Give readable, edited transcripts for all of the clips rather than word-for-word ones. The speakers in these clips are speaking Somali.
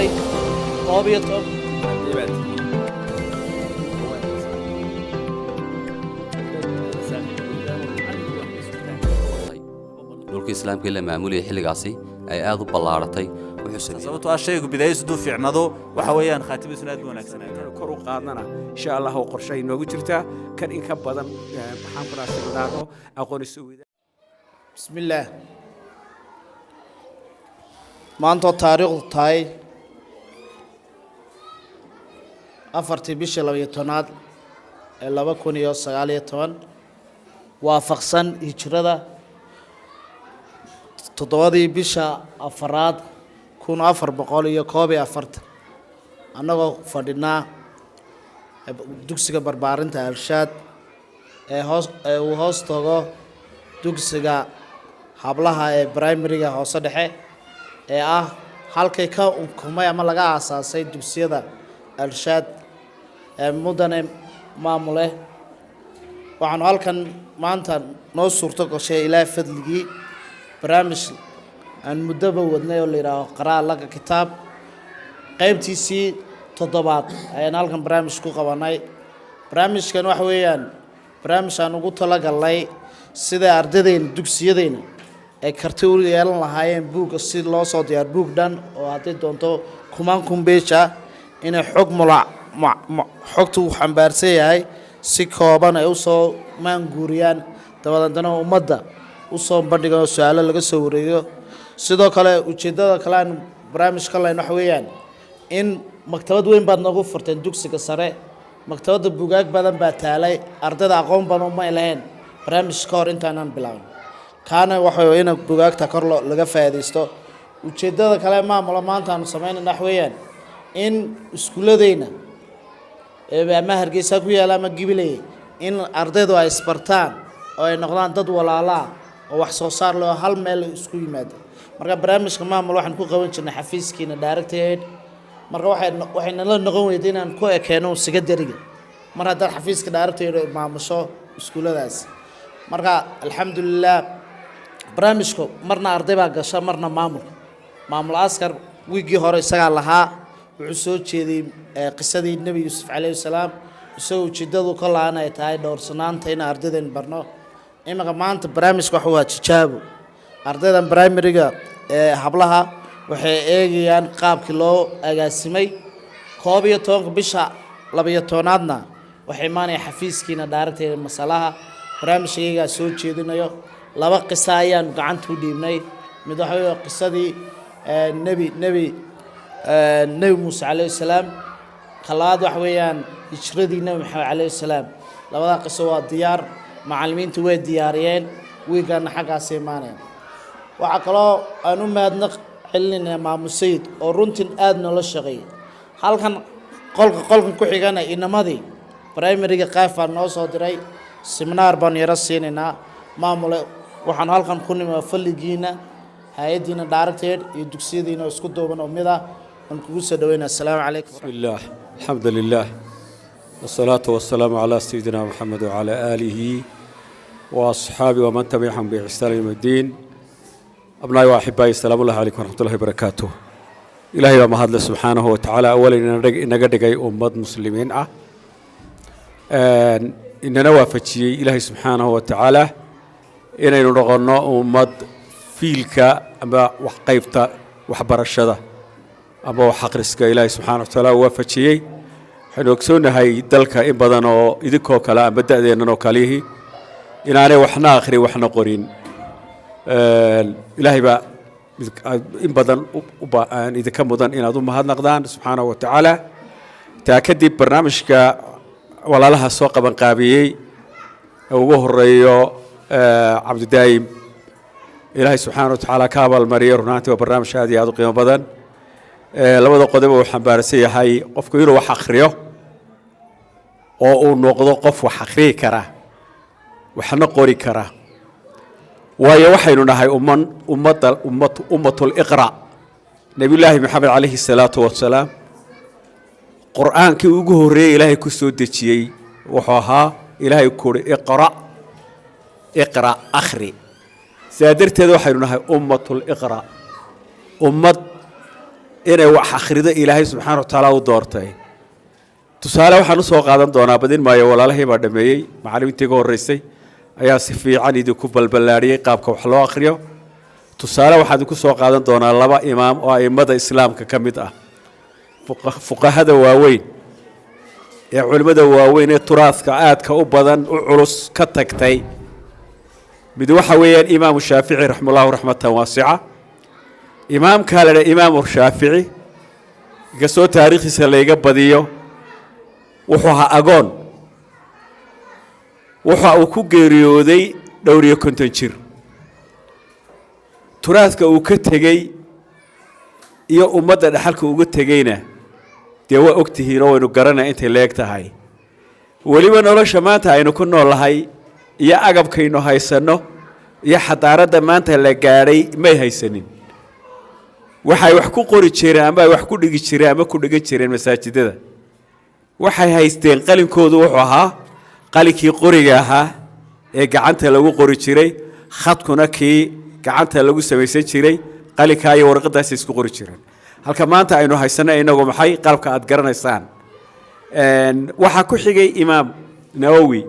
ballaaratay koob iyo toban dhulka islaamka la maamulay xilligaasi ay aad u ballaaratay sababtoo ah shaygu bidaysu duu fiicnado waxa weeyaan khaatibiisuna aad u wanaagsanaataa kor u qaadnana insha Allah oo qorshe inoogu jirtaa kan in ka badan waxaan ku raasanaado aqoon isuwida bismillaah maanta taariikhdu tahay 4 bisha 12 ee 2019 waafaqsan hijrada 7 bisha 4 1441 annagoo fadhinaa dugsiga barbaarinta Al-Shaad ee uu hoos tago dugsiga hablaha ee primary-ga hoose dhexe ee ah halkay ka unkumay ama laga aasaasay dugsiyada Al-Shaad ee mudane maamule waxaan halkan maanta noo suurto gashay ilaa fadligii barnaamij aan muddo wadnay oo la yiraahdo qaraar laga kitaab qaybtiisii 7 ayaan halkan barnaamij ku qabanay barnaamijkan wax weeyaan barnaamij aan ugu talagalnay sida ardaydeena dugsiyadeenna ay karti u yeelan lahaayeen buug si loo soo diyaar buug dhan oo haddii doonto kumaan kumbeesha inay xog xogtu uu xambaarsan yahay si kooban ay u soo maanguuriyaan dabadana ummadda u soo bandhigan su'aalo laga soo wareeyo sidoo kale ujeedada kale aan barnaamijka leen wax weeyaan in maktabad weyn baad nagu furteen dugsiga sare maktabada buugaag badan baa taalay ardayda aqoon badan ma lahayn barnaamijka hor intaanaan bilaabin kaana waxa weeyaan in buugaagta kor laga faa'iideysto ujeedada kale maamula maanta aan sameynayna wax weeyaan in iskuuladeyna ama Hargeysa ku yaala ama Gibiley in ardaydu ay isbartaan oo ay noqdaan dad walaala oo wax soo saar leh hal meel isku yimaado marka barnaamijka maamul waxaan ku qaban jirnay xafiiskiina director marka waxayna la noqon weyday inaan ku ekeeno siga dariga mar hadda xafiiska director maamusho iskuuladaas marka alxamdulillah barnaamijku marna arday baa gasha marna maamul askar wiigii hore isaga lahaa wuxuu soo jeeday qisadii nabi Yuusuf calayhi salaam isagoo ujeedadu ka laana ay tahay dhowrsanaanta in ardayden barno imaka maanta barnaamijku waxa waa tijaabo ardaydan primary-ga ee hablaha waxay eegayaan qaabkii loo agaasimay 11 bisha 12aadna waxay maanay xafiiskiina director masalaha barnaamijkayga soo jeedinayo laba qiso ayaan gacanta u dhiibnay mid waxa weeye qisadii nabi Muuse calayhi salaam kalaad wax weeyaan hijradii nabi Maxamed calayhi salaam labada qiso waa diyaar macallimiintu way diyaariyeen wiigan xaqaas iimaaneen waxa kaloo aan u maadnaq xillinna maamul sayid oo runtii aad nala shaqeeyay halkan qolkan ku xigana inamadii primary-ga qaafaa noo soo diray seminar baan yara siinayna maamule waxaan halkan ku nimaa faligiina hay'adiina director iyo dugsiyadiina isku duuban oo mid ah aan kugu soo dhaweynaa assalaamu calaykum bismillah alxamdulillah والصلاة والسلام على سيدنا محمد وعلى آله وأصحابه ومن تبعهم بإحسان يوم الدين أبنائي وأحبائي السلام الله عليكم ورحمة الله وبركاته إلهي ومهد سبحانه وتعالى أولا إننا دقي أمة مسلمين إننا وافتشي إلهي سبحانه وتعالى إننا نرغنا أمة فيلك أما وحقيفتا وحبر الشدة أما وحقرسك إلهي سبحانه وتعالى وافتشي waxaynu ogsoonahay dalka in badan oo idinkoo kale ama da'deennan oo kalihi inaanay waxna akhri waxna qorin ilaahay baa in badan aan idinka mudan inaad u mahadnaqdaan subxaanahu wa tacaala taa kadib barnaamijka walaalaha soo qaban qaabiyey ee ugu horeeyo cabdidaayim ilaahay subxaanahu wa tacaala ka abaalmariyo runaantii waa barnaamij aad iyo aad u qiimo badan labada qodob oo xambaarsan yahay qofku inuu wax akhriyo oo uu noqdo qof wax akhriyi kara waxna qori kara waayo waxaynu nahay ummatul iqra nabiyullaahi maxamed calayhi salaatu wasalaam qur'aankii ugu horeeyay ilaahay ku soo dejiyey wuxuu ahaa ilaahay ku yiri iqra akhri sidaa darteed waxaynu nahay ummatul iqra ummad inay wax akhrido ilaahay subxaana wa tacaala u doortay tusaale waxaan u soo qaadan doonaa badin maayo walaalahii baa dhameeyey macallimiintii iga horreysay ayaa si fiican idinku balballaadhiyey qaabka wax loo akhriyo tusaale waxaan idinku soo qaadan doonaa 2 imaam oo a'immada islaamka ka mid ah fuqahada waaweyn ee culimada waaweyn ee turaaska aadka u badan u culus ka tagtay mid waxa weeyaan imaam shaafici raximahullahu raxmatan waasica imaam kale imaam shaafici gasoo taariikhiisa leega badiyo wuxuu ahaa agoon waxa uu ku geeriyooday dhowr iyo 50 jir turaaska uu ka tegey iyo ummadda dhaxalka uga tegeyna dee waa ogtihiin oo waynu garanaa intay leeg tahay weliba nolosha maanta aynu ku noolahay iyo agabkaynu haysanno iyo xadaaradda maanta la gaadhay may haysanin waxay wax ku qori jireen ama wax ku dhigi jireen ama ku dhigan jireen masaajidada waxay haysteen qalinkoodu wuxuu ahaa qalinkii qoriga ahaa ee gacanta lagu qori jiray khadkuna kii gacanta lagu samaysan jiray qalinka iyo warqadaas isku qori jireen halka maanta aynu haysano inagu maxay qalabka aad garanaysaan waxa ku xigay imaam nawawi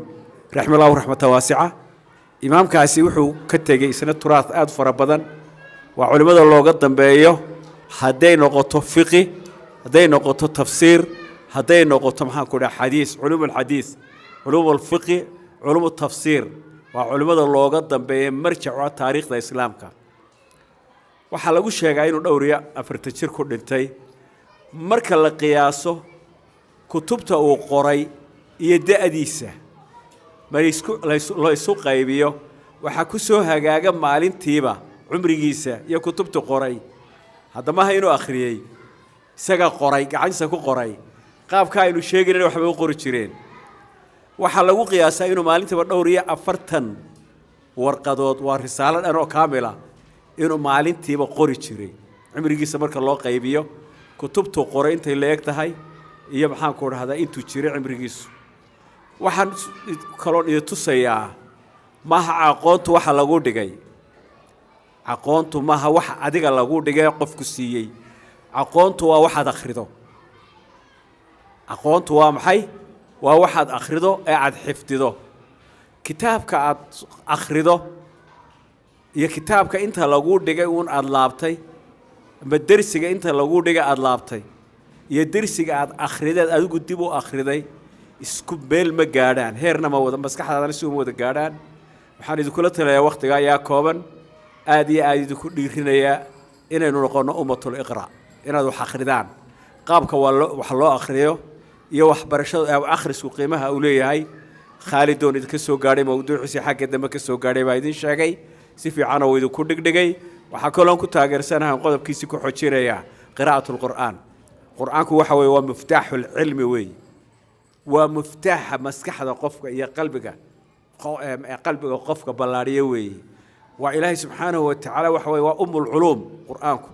raximahullahu raxmatan waasica imaamkaasi wuxuu ka tegay isna turaas aad fara badan waa culimada looga dambeeyo haday noqoto fiqi haday noqoto tafsiir haday noqoto maxaan ku dhahay xadiis culumul xadiis culumul fiqi culumul tafsiir waa culimada looga dambeeyo marjaca taariikhda islaamka waxa lagu sheegay inuu dhowriya 40 jir ku dhintay marka la qiyaaso kutubta uu qoray iyo da'diisa la isu qaybiyo waxa ku soo hagaaga maalintiiba umrigiisa iyo kutubta qoray haddama inuu akhriyay isaga qoray gacantiisa ku qoray qaabka aynu sheegnay waxba u qori jireen waxa lagu qiyaasaa inuu maalintiiba dhowriya 40 warqadood waa risaalad aan oo kaamila inuu maalintiiba qori jiray umrigiisa marka loo qaybiyo kutubtu qoray intay leeg tahay iyo maxaan ku rahdaa intuu jiray umrigiisu waxaan kaloon iyo tusayaa maaha aqoontu waxa lagu dhigay aqoontu maaha waxa adiga lagu dhigay qofku siiyey aqoontu waa waxaad akhrido aqoontu waa maxay waa waxaad akhrido ee aad xifdido kitaabka aad akhrido iyo kitaabka inta lagu dhigay uun aad laabtay ama darsiga inta lagu dhigay aad laabtay iyo darsiga aad akhrideed adigu dib u akhriday isku beel ma gaadhaan heerna ma wada maskaxdaadana si uma wada gaadhaan waxaan idinkula talayaa waqtiga ayaa kooban aad iyo aad idinku dhiirinayaa inaynu noqono ummatul iqra inaad wax akhridaan qaabka wax loo akhriyo iyo waxbarashada akhrisku qiimaha uu leeyahay khaalidoon idinka soo gaadhay mawduuciisa xagga dambe ka soo gaadhay baa idin sheegay si fiican oo idinku dhigdhigay waxa kaloon ku taageersanahay qodobkiisa ku xojinaya qiraa'atul qur'aan qur'aanku waxa weeye waa miftaaxul cilmi weeye waa miftaaxa maskaxda qofka iyo qalbiga qofka ballaariyo weeye waa ilaahay subxaanahu wa tacaala waxa weeye waa ummul culuum qur'aanku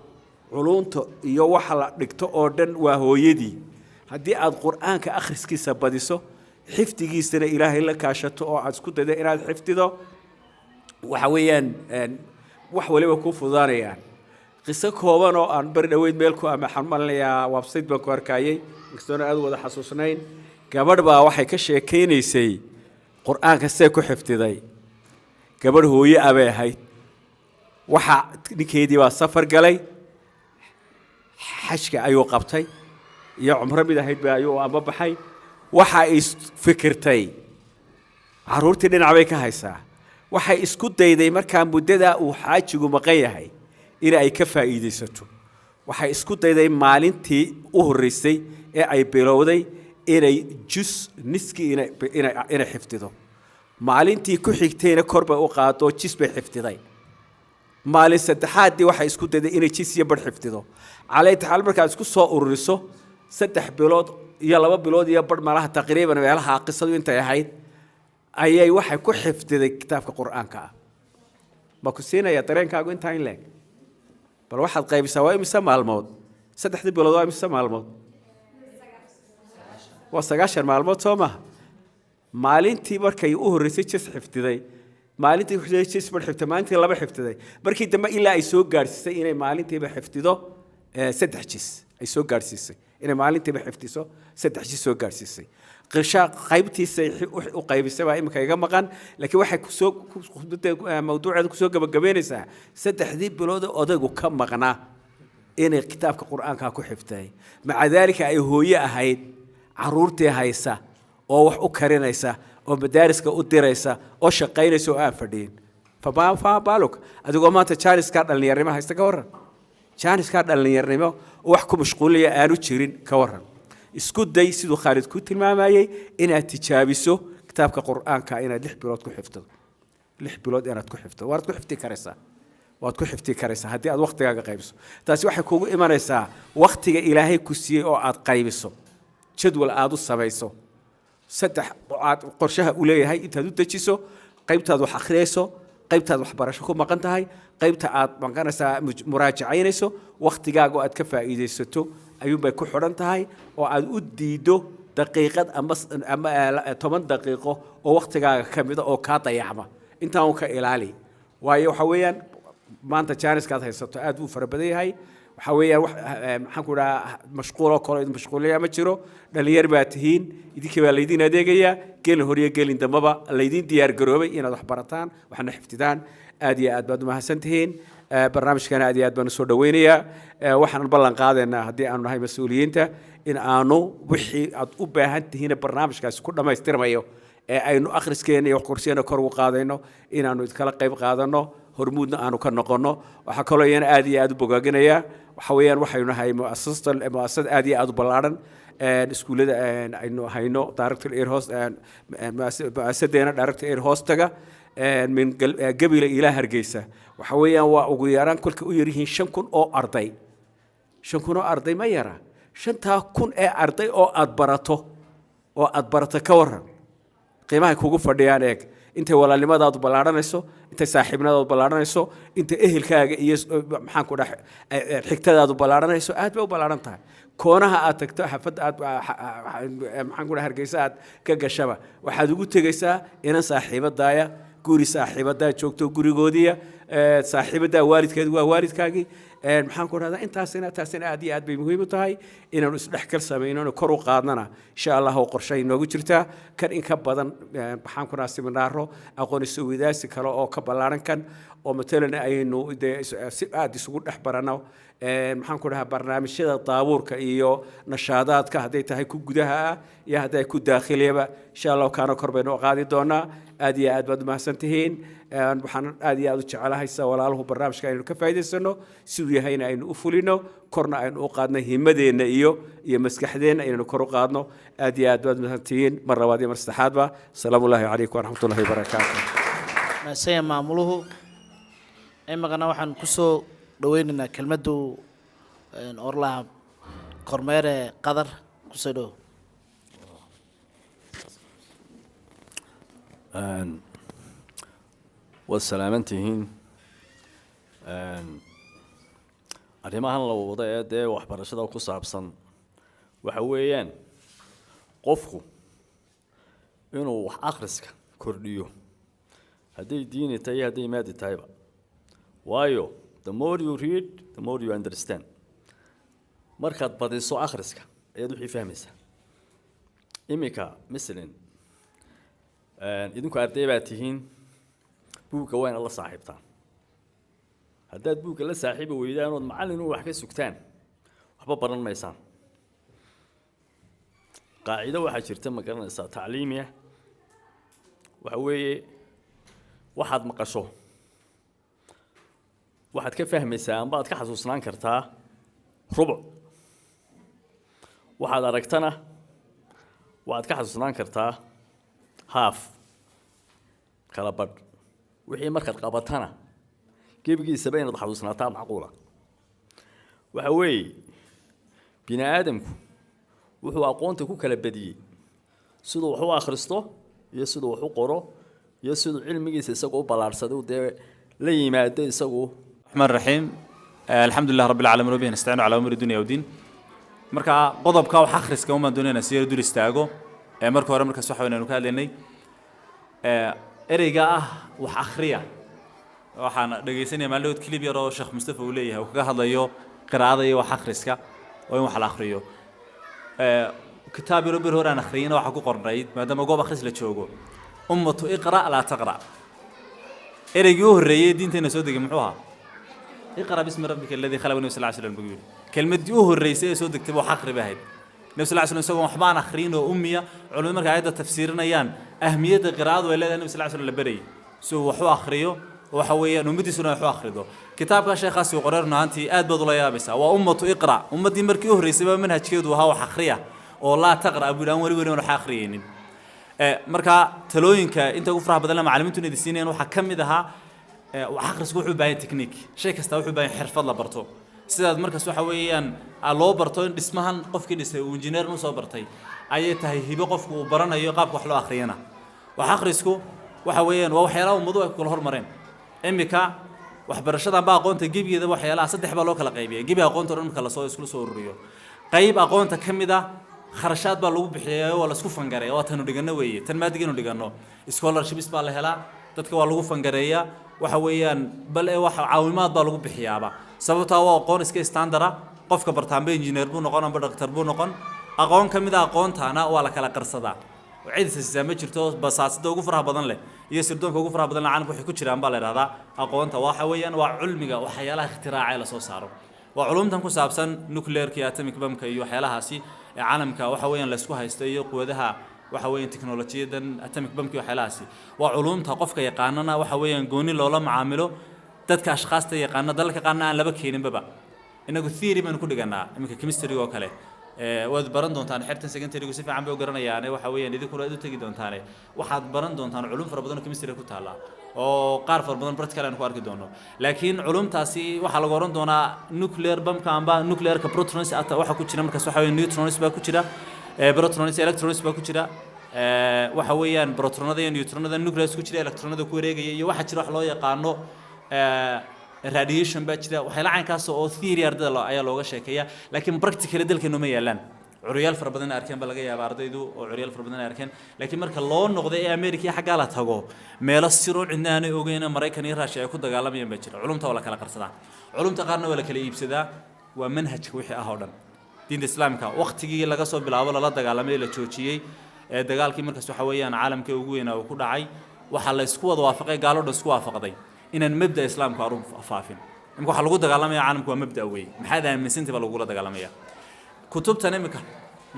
culuunta iyo waxa la dhigto oo dhan waa hooyadii haddii aad qur'aanka akhriskiisa badiso xifdigiisana ilaahay la kaashato oo aad isku daydo inaad xifdido waxa weeyaan wax waliba ku fudaanayaan qiso kooban oo aan bari dhaweyd meel ku ama xamalnayaa website baan ku arkayay inkastoo aad wada xasuusnayn gabadh baa waxay ka sheekeynaysay qur'aanka see ku xifdiday gabadh hooyo abay ahayd waxa ninkeedii baa safar galay xajka ayuu qabtay iyo umra mid ahayd baa ayuu amba baxay waxa ay fikirtay caruurtii dhinac bay ka haysaa waxay isku dayday markaa muddada uu xaajigu maqan yahay in ay ka faa'iideysato waxay isku dayday maalintii u horeysay ee ay bilowday inay jus niski inay xifdido maalintii ku xigtayna korba u qaado jis bay xifdiday maalin saddexaadii waxay isku dayday inay jis iyo bar xifdido calay taxal marka isku soo ururiso 3 bilood iyo 2 bilood iyo bar malaha taqriiban meelaha qisadu intay ahayd ayay waxay ku xifdiday kitaabka qur'aanka ma ku siinaya dareenkaagu inta in leeg bal waxaad qaybisaa waa imisa maalmood 3 bilood waa imisa maalmood waa 9 maalmood soo ma maalintii markay u horeysay jis xifdiday maalintii xifdiday jis bar xifdiday maalintii laba xifdiday markii dambe ilaa ay soo gaarsiisay inay maalintiiba xifdido saddex jis ay soo gaadhsiisay inay maalintiiba xifdiso saddex jis soo gaadhsiisay qishaa qaybtiisa u qaybisay baa imika iga maqan laakiin waxay kusoo mawduuceeda kusoo gabagabeynaysaa saddexdii bilood odaygu ka maqnaa inay kitaabka qur-aanka ku xifday maca daalika ay hooye ahayd caruurtii haysa oo wax u karinaysa oo madaariska u diraysa oo shaqaynaysa oo aan fadhiyin fabaalog adigoo maanta jaaniskaa dhallinyarnimo haysta ka warran jaaniskaa dhallinyarnimo wax ku mashquulaya aanu jirin ka warran isku day siduu khaalid ku tilmaamayay inaad tijaabiso kitaabka qur-aanka inaad 6 bilood ku xifdo 6 bilood inaad ku xifdo waad ku xifti karaysaa waad ku xifti karaysaa haddii aad waqtigaaga qaybiso taasi waxay kugu imanaysaa waqtiga ilaahay ku siiyey oo aad qaybiso jadwal aad u samayso saddex aad qorshaha u leeyahay intaad u dejiso qaybtaad wax akhriyayso qaybtaad waxbarasho ku maqan tahay qaybta aad maqanaysaa muraajacaynayso waqtigaaga oo aad ka faa'iidaysato ayuunbay ku xidhan tahay oo aad u diido daqiiqad ama 10 daqiiqo oo waqtigaaga ka mida oo kaa dayacma intaan ka ilaali waayo waxa weeyaan maanta jaaniskaad haysato aad uu fara badan yahay waxa weeyaan maxaan ku dhahaa mashquul oo kale mashquuliya ma jiro dhalinyar baa tihiin idinka baa laydin adeegaya gelin horiyo gelin dambaba laydin diyaar garoobay inaad wax barataan waxna xifdidaan aad iyo aad baad u mahadsan tihiin barnaamijkana aad iyo aad baan soo dhaweynayaa waxaan ballan qaadaynaa haddii aanu nahay mas-uuliyiinta in aanu wixii aad u baahan tihiin barnaamijkaasi ku dhammaystirmayo ee aynu akhriskeena iyo qorsheena kor ugu qaadayno inaanu iskala qayb qaadano hormuudna aanu ka noqono waxa kaloo iyana aad iyo aad u bogaaginaya waxa weeyaan waxaynu nahay mu'asasad aad iyo aad u ballaaran iskuullada aynu hayno director air host mu'asasadeena director air hostaga min gabila ilaa hargeysa waxa weeyaan waa ugu yaraan kolka u yar yihiin 5,000 oo arday 5,000 oo arday ma yara 5,000 ee arday oo aad barato ka waran qiimaha kugu fadhiyaan eeg intay walaalnimadaadu ballaaranayso intay saaxiibnimadaadu ballaaranayso intay ehelkaaga iyo maxaan ku dhahay xigtadaadu ballaaranayso aad bay u ballaaran tahay koonaha aad tagto xafada aad maxaan ku dhahay hargeysa aad ka gashaba waxaad ugu tegaysaa inan saaxiibadaaya guri saaxiibadaa joogto gurigoodiya saaxiibadaa waalidkeed waa waalidkaagii maxaan ku dhahdaa taasina aad iyo aad bay muhiim u tahay inaanu isdhexgal samayno kor u qaadnana insha allah oo qorshay noogu jirtaa kan in ka badan maxaan ku dhahaa seminaaro aqoon isweydaarsi kale oo ka ballaaran kan oo matalan aynu si aad isugu dhex barano maxaan ku dhahaa barnaamijyada daabuurka iyo nashaadaadka hadday tahay ku gudaha ah iyo hadday ku daakhiliyaba insha allah kaana kor baynu u qaadi doonaa aad iyo aad baad mahadsan tihiin waxaan aad iyo aad u jecelahay walaaluhu barnaamijka aynu ka faa'iidaysano siduu yahayna aynu u fulino korna aynu u qaadno himadeenna iyo maskaxdeenna aynu kor u qaadno aad iyo aad baad mahadsan tihiin mar labaad iyo mar saddexaadba asalaamu allaahi calaykum waraxmatullaahi wabarakaatu maasanya maamuluhu imaqana waxaan ku soo dhaweynaynaa kelmaddu orlaha kormeere qadar kusoo dhow waad salaamantihiin arrimahan la wada ee dee waxbarashada ku saabsan waxa weeyaan qofku inuu wax akhriska kordhiyo hadday diini tahay hadday maadi tahayba waayo the more you read the more you understand markaad badiso akhriska ayaad wixii fahmaysaa iminka masalan idinku arday baa tihiin buugga waa inaad la saaxiibtaan haddaad buugga la saaxiibi weydaan ood macallin wax ka sugtaan waxba baran maysaan qaacido waxaa jirta ma garanaysaa tacliimiya waxa weeye waxaad maqasho waxaad ka fahmaysaa amba aad ka xasuusnaan kartaa rubuc waxaad aragtana waxaad ka xasuusnaan kartaa haaf kala badh wixii markaad qabatana gebigiisaba inaad xasuusnaataa macquula waxa weeye bini aadamku wuxuu aqoonta ku kala badiyey siduu wax u akhristo iyo siduu wax u qoro iyo siduu cilmigiisa isagu u ballaarsaday dee la yimaado isagu الرحمن الرحيم الحمد لله رب العالمين وبه نستعين على امور الدنيا والدين marka qodobka wax akhriska uma doonayna si yar dur istaago marka hore marka waxa weynaan ka hadlaynay ereyga ah wax akhriya waxaan dhageysanay maalmood clip yar oo Sheekh Mustafa uu leeyahay oo kaga hadlayo qiraa'ada iyo wax akhriska oo in wax la akhriyo kitaab yaro bir hore aan akhriyayna waxa ku qornayd maadaama goob akhris la joogo ummatu iqra laa taqra ereygii u horreeyey diinteena soo degay muxuu ahaa iqra bismi rabbika alladii khalaqa nabi sallallahu alayhi wasallam buu yidhi kelmadii u horreysay ee soo degtay wax akhri bay ahayd nabi sallallahu alayhi wasallam isagoo waxbaan akhriin oo ummiya culimadu markay aayadda tafsiirinayaan ahmiyadda qiraa'adu ay leedahay nabi sallallahu alayhi wasallam la barayay si uu wax u akhriyo waxa weeyaan ummadiisuna wax u akhrido kitaabka sheekhaasi uu qoray runtii aad baad ula yaabaysaa waa ummatu iqra ummadii markii u horreysay baa manhajkeedu ahaa wax akhriya oo laa taqra abudaan wali wax akhriyeenin marka talooyinka inta ugu faraha badan la macallimiintu inay siinayaan waxa kamid aha wax akhrisku wuxuu u baahan technique shay kasta wuxuu u baahan xirfad la barto sidaad markaas waxa weeyaan loo barto in dhismahan qofkii dhisay uu engineer u soo bartay ayay tahay hibo qofku uu baranayo qaabka wax loo akhriyana wax akhrisku waxa weeyaan waa waxyaalaha ummadu ay kula hormareen imika waxbarashada baa aqoonta gebigeeda waxyaalaha saddex baa loo kala qaybiyay gebi aqoonta oo marka la soo isku soo ururiyo qayb aqoonta kamid ah kharashaad baa lagu bixiyaa oo la isku fangareeyo oo tan dhigano weeye tan maadigeenu dhigano scholarships baa la helaa dadka waa lagu fangareeyaa waxa weeyaan bal ee waxa caawimaad baa lagu bixiyaaba sababtoo waa aqoon iska standard ah qofka bartaanba engineer buu noqon amba doctor buu noqon aqoon kamid ah aqoontaana waa la kala qarsadaa cid siyaasad jirto basaasada ugu faraha badan leh iyo sirdoonka ugu faraha badan la caalamka waxay ku jiraan baa la yiraahdaa aqoonta waxa weeyaan waa cilmiga waxyaalaha ikhtiraacay la soo saaro waa culumtan ku saabsan nuclear iyo atomic bombka iyo waxyaalahaasi ee caalamka waxa weeyaan la isku haysto iyo quwadaha waxa weeyaan teknolojiyadan atomic bombka iyo waxyaalahaasi waa culumta qofka yaqaanana waxa weeyaan gooni loola macaamilo dadka ashqaasta yaqaana dalka qaana aan laba keeninba inagu theory baan ku dhiganaa imika chemistry oo kale waad baran doontaan xirtan secondary-gu si fiican bay u garanayaan waxa weeyaan idinkuna aad u tagi doontaan waxaad baran doontaan culum fara badan oo chemistry ku taala oo qaar fara badan practical aan ku arki doono laakiin culumtaasi waxa lagu oran doonaa nuclear bombka amba nuclear-ka protons waxa ku jira markaas waxa weeyaan neutrons baa ku jira protons electrons baa ku jira waxa weeyaan protonada iyo neutronada nucleus ku jira electronada ku wareegaya iyo waxa jira wax loo yaqaano radiation baa jira waxyaalaha caynkaas oo theory ardayda ayaa looga sheekeeyaa laakiin practical dalkeenu ma yeelaan curiyaal fara badan arkeen baa laga yaabaa ardaydu oo curiyaal fara badan arkeen laakiin marka loo noqday ee America xagga la tago meelo siro cidna aan ogeyn Mareykan iyo Russia ay ku dagaalamayaan baa jira culumta wala kala qarsadaa culumta qaarna wala kala iibsadaa waa manhajka wixii ah oo dhan diinta islaamka waqtigii laga soo bilaabo la dagaalamay la joojiyay ee dagaalkii markaas waxa weeyaan caalamka ugu weyn oo ku dhacay waxa la isku wada waafaqay gaalo dhan isku waafaqday inaan mabda islaamka aru faafin imka waxa lagu dagaalamaya caalamku waa mabda weey maxaa aaminsantii baa lagu dagaalamaya kutubtan imika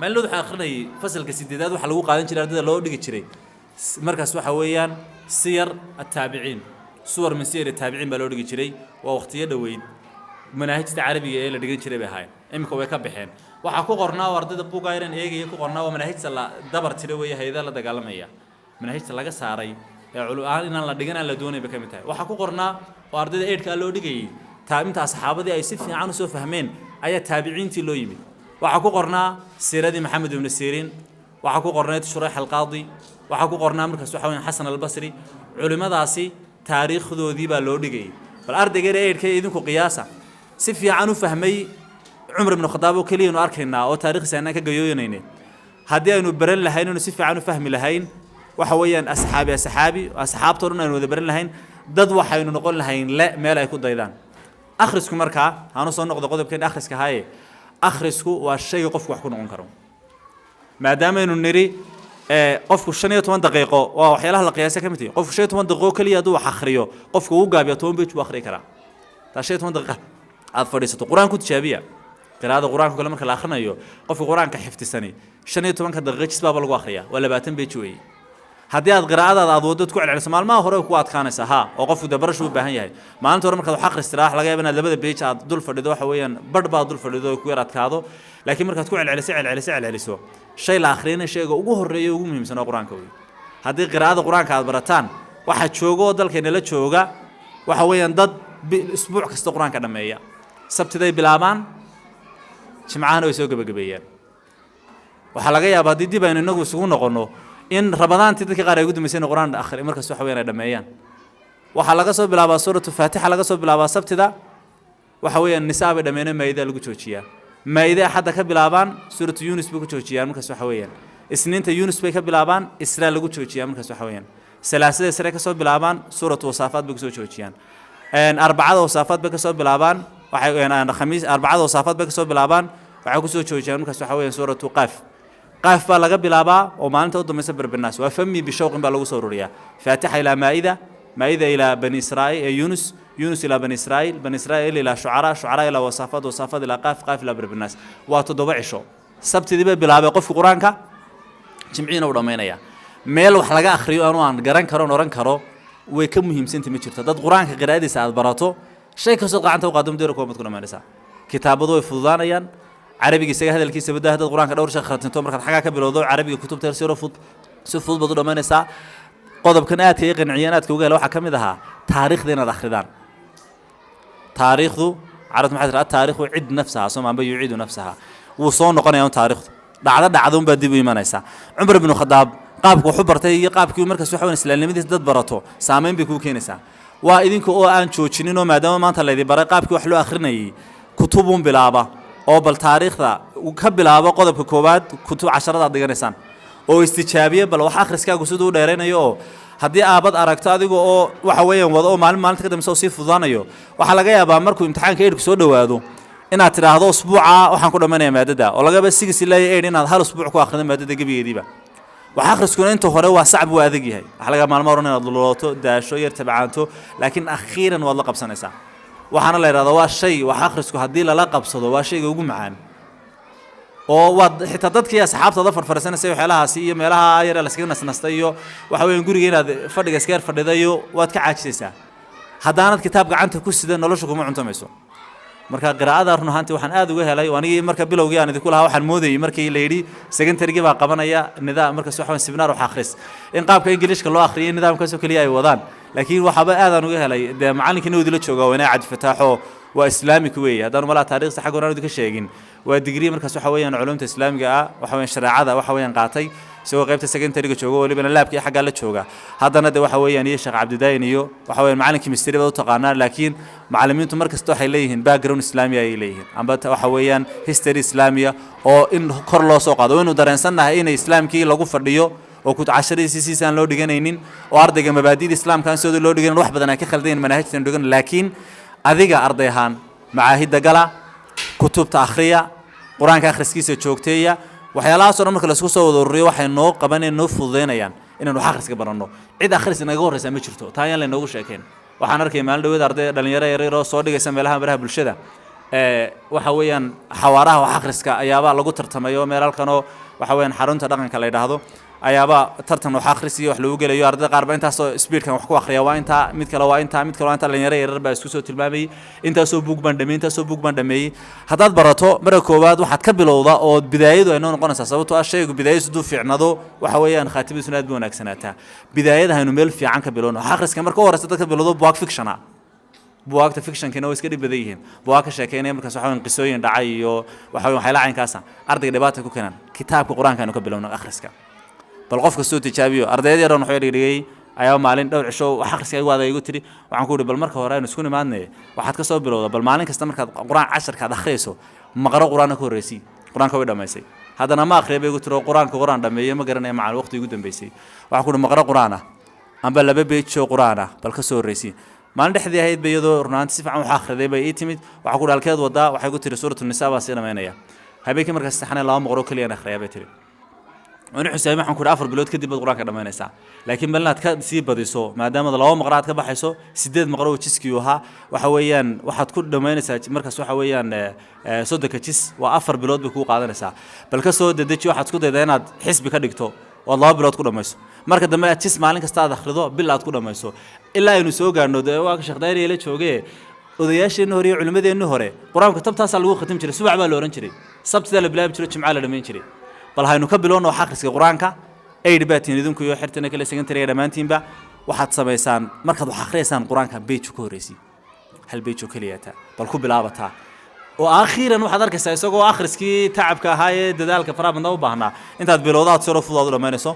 maalin waxa akhrinay fasalka 8aad waxa lagu qaadan jiray ardayda loo dhigi jiray markaas waxa weeyaan siyar at-taabiciin suwar min siyar at-taabiciin baa loo dhigi jiray waa waqtiyo dhaweyd manhajta carabiga ee la dhigan jiray bay ahaayeen imika way ka baxeen waxa ku qornaa ardayda buugayran eegaya ku qornaa waa manhajta la dabar tiray way hay'adaha la dagaalamaya manhajta laga saaray inaan la dhigan aan la doonay ba kamid tahay waxa ku qornaa oo ardayda eedka loo dhigayay taabinta asxaabadii ay si fiican u soo fahmeen ayaa taabiciintii loo yimid waxa ku qornaa siiradii maxamed ibn siirin waxa ku qornaa shurax al-qaadi waxa ku qornaa markaas waxa weeyaan xasan al-basri culimadaasi taariikhdoodii baa loo dhigayay bal ardayga eedka idinku qiyaasa si fiican u fahmay Umar ibn Khattab oo kaliya inuu arkaynaa oo taariikhdiisa ka gayoonayna hadii aynu baran lahayn inuu si fiican u fahmi lahayn waxa weeyaan asxaabtooduna aynu wada baran lahayn dad waxaynu noqon lahayn la meel ay ku daydaan akhrisku markaa aanu soo noqdo qodobkeen akhriska haaye akhrisku waa shay qofku wax ku noqon karo maadaama aynu niri qofku 15 daqiiqo waa waxyaalaha la qiyaasay kamid yahay qofku 15 daqiiqo kaliya haduu wax akhriyo qofku uu gaabiyo 10 page buu akhri karaa taa 15 daqiiqo aad fadhiisato quraanku tijaabiya qiraa'ada quraanka kale marka la akhrinayo qofku quraanka xifdisani 15 daqiiqo jisbaaba lagu akhriyaa waa 20 page weey haddii aad qiraa'adaada aad wadad ku celceliso maalmaha hore ku adkaanaysa ha oo qofku dabarasho u baahan yahay maalinta hore markaad wax akhristiraax laga yaabaa inaad labada page aad dul fadhido waxa weeyaan badh baad dul fadhido ku yar adkaado laakiin markaad ku celceliso shay la akhriyay shayga ugu horeeyo ugu muhiimsan oo quraanka weey haddii qiraa'ada quraanka aad barataan waxa joogo dalkeena la jooga waxa weeyaan dad isbuuc kasta quraanka dhameeya sabtiday bilaabaan jimcaana way soo gabagabeeyaan waxa laga yaabaa haddii dib aynu inagu isugu noqono in rabadaantii dadka qaar ay ugu dumisay quraan akhri markaas waxa weeyaan ay dhameeyaan waxa laga soo bilaabaa suuratu faatiha laga soo bilaabaa sabtida waxa weeyaan nisaa bay dhameeyeen maayida lagu joojiyaa maayida hadda ka bilaabaan suuratu yunus bay ku joojiyaan markaas waxa weeyaan isniinta yunus bay ka bilaabaan israa lagu joojiyaa markaas waxa weeyaan salaasada israa ka soo bilaabaan suuratu wasaafaat bay ku soo joojiyaan arbacada wasaafaat bay ka soo bilaabaan waxay khamiis arbacada saafad bay ka soo bilaabaan waxay ku soo joojiyaan markaas waxa weeyaan suuratu qaaf qaaf baa laga bilaabaa oo maalinta u dambaysa barbinaas waa fami bishawqin baa lagu soo ururiyaa faatixa ila maa'ida ila bani israa'iil yunus ila bani israa'iil ila shu'ara ila wasafad ila qaaf ila barbinaas waa 7 cisho sabtidii bay bilaabay qofka quraanka jimciina u dhameynaya meel wax laga akhriyo aan garan karo oran karo way ka muhiimsantahay ma jirto dad quraanka qiraa'adiisa aad barato shay kastoo gacanta u qaadum deero koomad ku dhameynaysa kitaabadu way fududaanayaan carabiga isaga hadalkiisa badaa dad quraanka dhowr shay kharatinto markaad xagaa ka bilowdo carabiga kutubta si fudud baad u dhameynaysaa qodobkan aadka ay qanciyeen aadka uga hela waxa kamid aha taariikhda inaad akhridaan taariikhdu carad maxay tiraa taariikhu cid nafsaha Soomaaliya yuciidu nafsaha wuu soo noqonayaa taariikhdu dhacdo un baa dib u imanaysa Umar ibn Khattab qaabku wuxuu bartay iyo qaabkii markaas waxa weyn islaamnimadiisa dad barato saameyn bay ku keenaysaa waa idinku oo aan joojinin oo maadaama maanta la idin baray qaabkii wax loo akhrinayay kutubun bilaaba oo bal taariikhda ka bilaabo qodobka koowaad kutub 10 aad dhiganaysaan oo istijaabiye bal wax akhriskaagu sidoo u dheereynayo oo haddii aabad aragto adiga oo waxa weeyaan wado oo maalinta ka dambaysa si fududaanayo waxa laga yaabaa markuu imtixaanka eedku soo dhawaado inaad tiraahdo usbuuca waxaan ku dhamanayaa maadada oo laga ba 6 ilaa 8 inaad hal usbuuc ku akhrido maadada gabigeediba waxa akhriskuna inta hore waa sacab waa adag yahay waxa laga maalmo hore inaad lulooto daasho yar tabacanto laakiin akhiiran waad la qabsanaysaa waxaana la yiraahdaa waa shay waxa akhrisku hadii la qabsado waa shayga ugu macaan oo wad xitaa dadkii asxaabtada farfarsanaysa waxyaalahaasi iyo meelaha yar la iskaga nasnastay iyo waxa weeyaan guriga inaad fadhiga iska fadhidayo waad ka caajisaysaa haddaanad kitaab gacanta ku sida nolosha kuma cuntamayso marka qiraa'ada run ahaantii waxaan aad uga helay wanigi marka bilowgii aan idinku lahaa waxaan moodayay markii la yiri secondary-ga baa qabanaya nidaam markaas waxa weyn seminar wax akhris in qaabka Ingiriiska loo akhriyay nidaamkaas oo kaliya ay wadaan laakiin waxaba aad aan uga helay macallinkii uu dilo jooga waa inaad fataaxo waa islaamik weey hadaan wala taariikhda xaq oran ka sheegin waa degree markaas waxa weeyaan culumta islaamiga ah waxa weeyaan shariicada waxa weeyaan qaatay soo qaybta secondary-ga jooga waliba laabkii xagga la jooga haddana waxa weeyaan iyo Sheekh Cabdidayn iyo waxa weeyaan macallinkii misteriyada u taqaanaa laakiin macallimiintu markasta waxay leeyihiin background islaami ay leeyihiin amba waxa weeyaan history islaamiya oo in kor loo soo qaado inuu dareensanahay in islaamkii lagu fadhiyo oo ku casharadiisii loo dhiganaynin oo ardayga mabaadiida islaamka soo loo dhigan wax badan ay ka khaldeen manhajtan dhigan laakiin adiga arday ahaan macaahida gala kutubta akhriya quraanka akhriskiisa joogteeya waxyaalahaas oo marka la isku soo wada ururiyo waxay noo qabaneen noo fududeynayaan inaan wax akhriska baranno cid akhris inaga horeysa ma jirto taayaan la inoogu sheekeen waxaan arkay maalin dhaweed arday dhalinyaro yar oo soo dhigaysa meelaha baraha bulshada waxa weeyaan xawaaraha wax akhriska ayaaba lagu tartamayo meelalkan oo waxa weeyaan xarunta dhaqanka la yiraahdo ayaaba tartan wax akhris iyo wax lagu gelayo arday qaar ba intaas oo speedkan wax ku akhriya waa inta mid kale waa inta dhalinyaro yar baa isku soo tilmaamay intaas oo book baan dhameeyay hadaad barato marka koowaad waxaad ka bilowdaa oo bidaayadu ay noqonaysaa sababtoo ah shaygu bidaayadu duu fiicnado waxa weeyaan khaatimiisu aad buu wanaagsanaataa bidaayada haynu meel fiican ka bilowno akhriska marka horeysa dadka bilowdo book fiction buugta fiction kana way iska dhib badan yihiin buugka sheekeynaya markaas waxa weyn qisooyin dhacay iyo waxa weyn waxay lacaynkaas ardayga dhibaato ku keenan kitaabka quraanka aynu ka bilowno akhriska bal qofka soo tijaabiyo ardayda yaran wuxuu dhigay ayaa maalin dhowr cisho wax akhriska ay waada igu tiri waxaan ku yiri bal marka hore aynu isku nimaadnay waxaad ka soo bilowdaa bal maalin kasta markaad quraan 10 ka akhriyayso maqro quraanka ku horeysay quraanka way dhameysay haddana ma akhriyay igu tiro quraan dhameeyay ma garanay macal waqti igu dambeysay waxaan ku yiri maqro quraana amba laba beejo quraana bal ka soo horeysay maalin dhexdii ahayd bayado runaantii si fiican wax akhriday bay ii timid waxa ku dhalkeed wada waxay ku tiri suuratu nisaa baa si dhameynaya habeenkii markaas saxnay laba maqro kaliya akhriyay bay tiri أنا حسين ما حنقول أفر بلود كدي بدقران كده ما نسا لكن بلنا تكاد سي بديسو ما دام الله مقرات كبحيسو سدد مقرو تشيسكيوها وحويان واحد كل ما نسا مركز وحويان صدق كتشيس وأفر بلود بكو قاعد نسا بل كسو ددتش واحد كده دينا حسب كدكتو والله بلود كده ما يسو مركز دم تشيس مالك استاد أخرده بلاد كده ما يسو إلا إنه سوق إنه ده واقع شخداري اللي شوقه ودياش إنه هري علماء إنه هري قرآن كتب تاسع لو ختم شري سبع بالورن شري سبت ذا البلاد شري معاه لمين شري bal haynu ka bilowno xaqriska quraanka ay dhibaatiin idinku iyo xirtana kala secondary dhamaantiinba waxaad sameysaan markaad wax akhriyeysaan quraanka page ku horeysay hal page kaliya bal ku bilaabata oo akhiran waxaad arkaysaa isagoo akhriskii tacabka ahaayee dadaalka faraabanda u baahnaa intaad bilowdaad soo fudaad u dhameynayso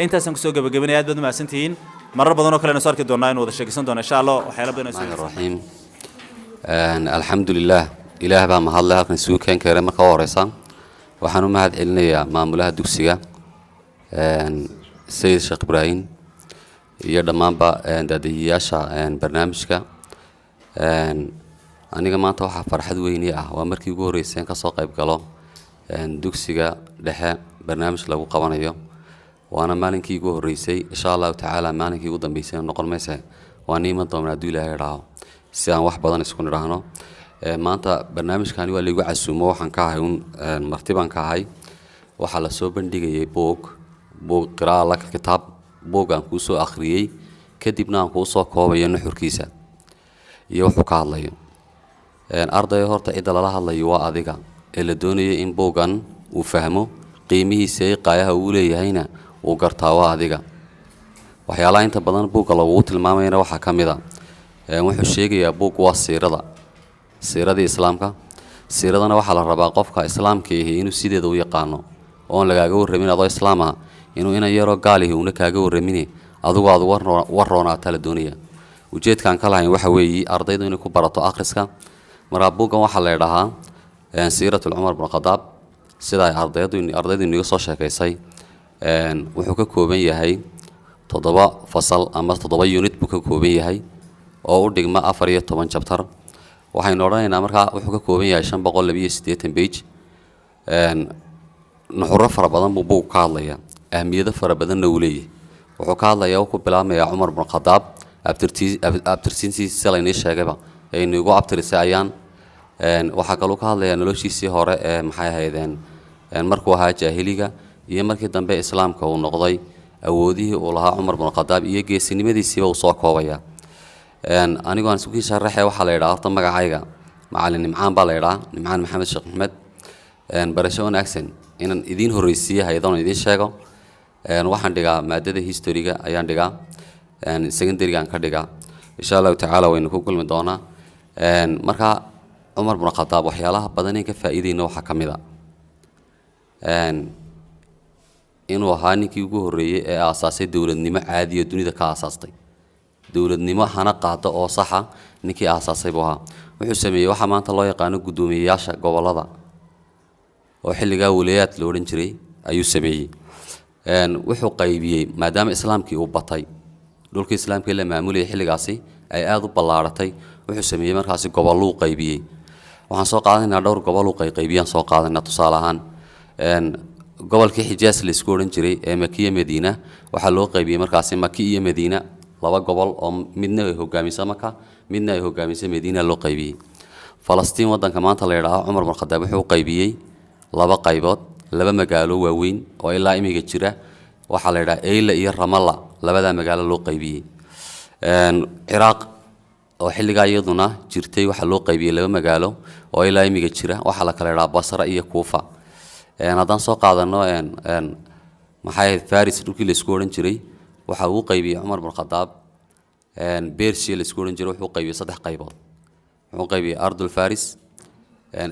intaasan ku soo gabagabeynay aad baad u mahadsantihiin marar badan oo kale aan soo arki doonaa in wada sheegsan doona insha Allah waxyaalo badan soo raxiim alxamdulillah ilaah baa mahadleh halkan soo keen kare marka horeysan waxaan u mahad celinayaa maamulaha dugsiga Sayid Sheekh Ibrahim iyo dhamaanba daadiyaasha barnaamijka aniga maanta waxaa farxad weyni ah waa markii ugu horreysay ka soo qayb galo dugsiga dhexe barnaamij lagu qabanayo waana maalinkii ugu horreysay insha Allah tacaala maalinkii ugu dambeysay noqon maysa waa niman doonaa haduu Ilaahay raaco si aan wax badan isku niraahno maanta barnaamijkani waa lagu casuumo waxaan ka ahay martiban ka ahay waxa la soo bandhigayay book qiraa'o la kitaab boogan ku soo akhriyay kadibna aan ku soo koobayo nuxurkiisa iyo wuxuu ka hadlayo arday horta cid la hadlayo waa adiga ee la doonayo in boogan uu fahmo qiimihiisa iyo qaayaha uu leeyahayna uu gartaa waa adiga waxyaalaha inta badan booga lagu tilmaamayna waxa kamida wuxuu sheegayaa boog waa siiradii islaamka siiradana waxa la rabaa qofka islaamka inuu sideeda u yaqaano oo lagaaga warramin adoo islaam ah inuu ina yaro gaalihi una kaaga warramin adigu aad warroonaa la doonaya ujeedkan ka lahayn waxa weeye ardaydu inay ku barato akhriska marka boogan waxa la yiraahdaa siiratul Umar ibn Khattab sida ay ardaydu inaga soo sheekaysay wuxuu ka kooban yahay 7 fasal ama 7 unit buu ka kooban yahay oo u dhigma 14 chapter waxaynu oranaynaa marka wuxuu ka kooban yahay 582 page nuxuro fara badan buu ka hadlayaa ahmiyado fara badan uu leeyahay wuxuu ka hadlayaa ku bilaabmaya Umar ibn Khattab abtirtiintiisa salaynay sheegayba ay nagu abtirisay ayaan waxa kale ka hadlayaa noloshiisii hore ee maxay ahaydeen markuu ahaa jaahiliga iyo markii dambe islaamka uu noqday awoodihii uu lahaa Umar ibn Khattab iyo geesinimadiisii uu soo koobaya anigoo aan isku sharaxay waxa la yiraahdaa horta magacayga macallin Nimcaan baa la yiraahdaa Nimcaan Maxamed Sheekh Maxmed barasho wanaagsan inaan idin horeysiyo hay'adana idin sheego waxaan dhigaa maadada historyga ayaan dhigaa secondary aan ka dhigaa insha Allah tacaala waynu ku kulmi doonaa marka Umar ibn Khattab waxyaalaha badan ee ka faa'iideyna waxa kamid ah inuu ahaa ninkii ugu horreeyay ee aasaasay dawladnimo caadi ah dunida ka aasaastay dawladnimo hana qaado oo sax ah ninkii aasaasay buu ahaa wuxuu sameeyay waxa maanta loo yaqaan gudoomiyayaasha gobolada oo xilliga walaayad loo oran jiray ayuu sameeyay wuxuu qaybiyay maadaama islaamkii uu batay dhulka islaamka la maamulay xilligaasi ay aad u ballaaratay wuxuu sameeyay markaasi gobollo qaybiyay waxaan soo qaadanaynaa dhowr gobol oo qaybiyaan soo qaadanaa tusaale ahaan gobolkii Xijaas la isku oran jiray ee Makki iyo Madiina waxa loo qaybiyay markaasi Makki iyo Madiina laba gobol oo midna ay hogaamisa Makka midna ay hogaamisa Madiina loo qaybiyay Falastiin wadanka maanta la yiraahdo Umar ibn Khattab wuxuu qaybiyay laba qaybood laba magaalo waaweyn oo ilaa imiga jira waxa la yiraahdaa Eyla iyo Ramallah labada magaalo loo qaybiyay Iraq oo xilliga iyaduna jirtay waxa loo qaybiyay laba magaalo oo ilaa imiga jira waxa la kala yiraahdaa Basra iyo Kufa haddaan soo qaadano maxay Faris dhulkii la isku oran jiray waxa uu qaybiyay Umar ibn Khattab Persia la isku oran jiray wuxuu qaybiyay 3 qaybood wuxuu qaybiyay Ardul Faris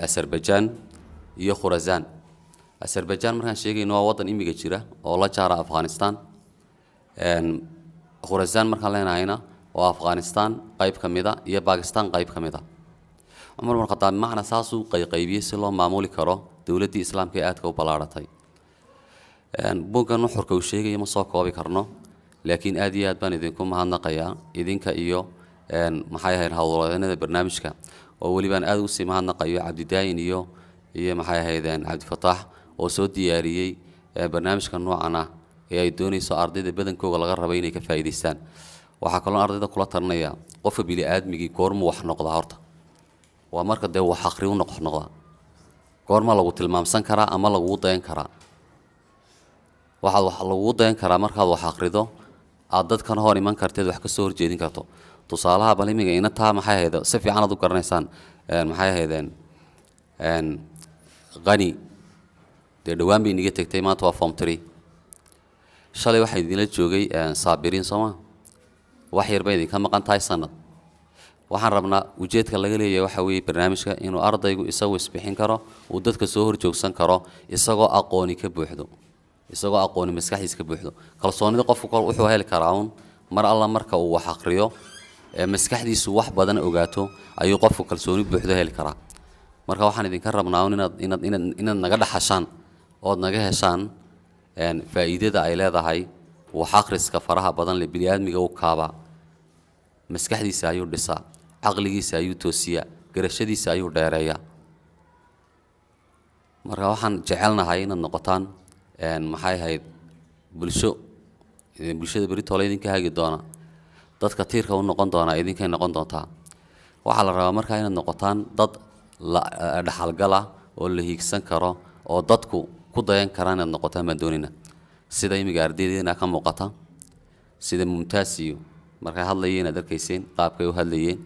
Azerbaijan iyo Khurasan Azerbaijan markaan sheegayno waa wadan imiga jira oo la jaara Afghanistan Khurasan markaan leenahayna waa Afghanistan qayb kamida iyo Pakistan qayb kamida Umar ibn Khattab macna saasuu qaybiyay si loo maamuli karo dawladda islaamka ee aadka u ballaaratay boogan nuxurka uu sheegay ma soo koobi karno laakiin aad iyo aad baan idinku mahadnaqayaa idinka iyo maxay ahayn hawlwadeennada barnaamijka oo waliba aad u sii mahadnaqayo Cabdidaayin iyo maxay ahaydeen Cabdi Fataax oo soo diyaariyay barnaamijka noocan ah ee ay doonayso ardayda badankooda laga rabo inay ka faa'iideystaan waxa kale oo ardayda kula tarnaya qofka bili aadmigi goormu wax noqda horta waa marka dee wax akhri u noqda goorma lagu tilmaamsan karaa ama lagu dayn karaa waxa lagu dayn karaa markaad wax akhrido aad dadkan hor iman karteed wax ka soo horjeedin karto tusaalaha balimiga ina taa maxay ahayd si fiican aad u garanaysaan maxay ahaydeen qani dee dhawaan bay niga tagtay maanta waa form 3 shalay waxay idinla joogay saabiriin Soomaa wax yar bay idinka maqan tahay sanad waxaan rabnaa ujeedka laga leeyahay waxa weeye barnaamijka inuu ardaygu isagu isbixin karo uu dadka soo horjoogsan karo isagoo aqooni ka buuxdo isagoo aqooni maskaxiis ka buuxdo kalsoonida qofku wuxuu heli karaa mar alla marka uu wax akhriyo maskaxdiisu wax badan ogaato ayuu qofku kalsooni buuxdo heli karaa marka waxaan idinka rabnaa inaad naga dhaxashaan oo naga heshaan faa'iidada ay leedahay wax akhriska faraha badan le bini'aadmiga u kaaba maskaxdiisa ayuu dhisaa caqligiisa ayuu toosiyaa garashadiisa ayuu dheereeyaa marka waxaan jecelnahay inaad noqotaan maxay ahayd bulshada beritoole idinka hagi doona dadka tiirka u noqon doona idinkay noqon doontaa waxaa la rabaa markaa inaad noqotaan dad dhaxalgal ah oo la hiigsan karo oo dadku ku dayan karaan inaad noqotaan baan doonayna sida imiga ardaydeena ka muuqata sida mumtaas iyo markay hadlayeen aad arkayseen qaabkay u hadlayeen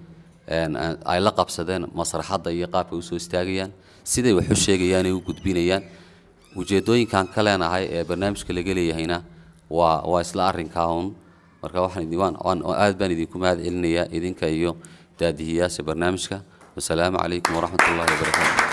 ay la qabsadeen masraxadda iyo qaabkay u soo istaagayaan siday wax u sheegayaan ay u gudbinayaan ujeedooyinkan ka leenahay ee barnaamijka laga leeyahayna waa isla arrinkaa un marka aad baan idinku mahad celinayaa idinka iyo daadihiyaasha barnaamijka wasalaamu calaykum waraxmat ullahi wabarakaatu